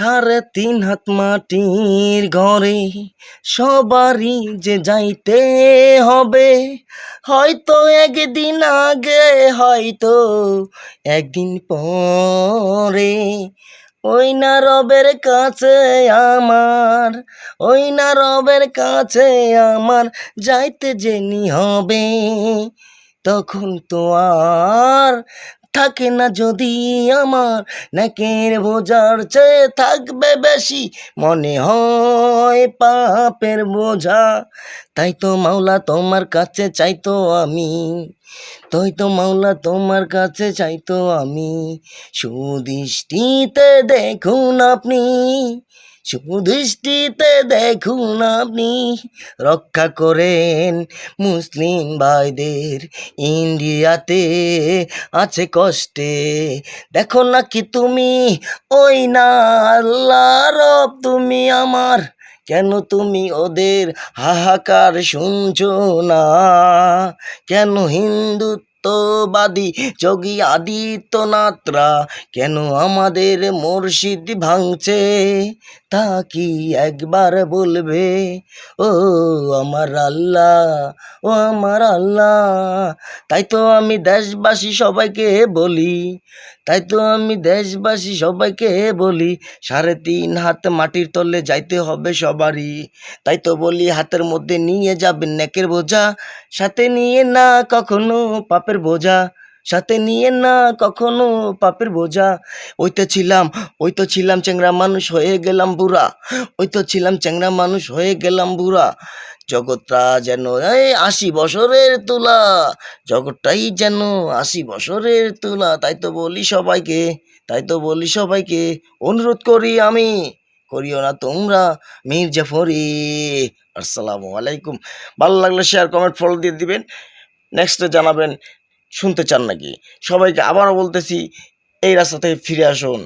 3.5 হাত মাটির ঘরে সবারই যে যাইতে হবে, হয়তো একদিন আগে, হয়তো একদিন পরে। ওই না রবের কাছে আমার, ওই না রবের কাছে আমার যাইতে যেনি হবে, তখন তো আর থাকে না যদি আমার নেকের বোঝার চেয়ে থাকবে বেশি মনে হয় পাপের বোঝা। তাই তো মাওলা তোমার কাছে চাইতো আমি, তাই তো মাওলা তোমার কাছে চাইতো আমি, সুদৃষ্টিতে দেখুন আপনি, সুদৃষ্টিতে দেখুন আপনি, রক্ষা করেন মুসলিম ভাইদের। ইন্ডিয়াতে আছে কষ্টে, দেখো না কি তুমি, ওই না আল্লাহ রব তুমি আমার, কেন তুমি ওদের হাহাকার শুনছো না? কেন হিন্দুত্ববাদী যোগী আদিত্যনাথরা কেন আমাদের মসজিদ ভাঙছে, তা কি একবার বলবে? ও আমার আল্লাহ, ও আমার আল্লাহ। তাই তো আমি দেশবাসী সবাইকে বলি, তাই তো আমি দেশবাসী সবাইকে বলি, 3.5 হাত মাটির তলে যাইতে হবে সবারই। তাই তো বলি হাতের মধ্যে নিয়ে যাবেন নেকের বোঝা, সাথে নিয়ে না কখনো পাপের বোঝা, সাথে নিয়ে না কখনো পাপের বোঝা। ওই তো ছিলাম চ্যাংরা মানুষ হয়ে গেলাম বুড়া, ওই তো ছিলাম চ্যাংরা মানুষ হয়ে গেলাম বুড়া। জগৎটা যেন 80 বছরের তুলা, জগৎটাই যেন 80 বছরের তুলা। তাই তো বলি সবাইকে, তাই তো বলি সবাইকে, অনুরোধ করি আমি, করিও না তোমরা মির্জাফরি। আসসালামু আলাইকুম। ভালো লাগলে শেয়ার কমেন্ট ফলো দিয়ে দিবেন, নেক্সটে জানাবেন শুনতে চান নাকি। সবাইকে আবারও বলতেছি, এই রাস্তা থেকে ফিরে আসুন।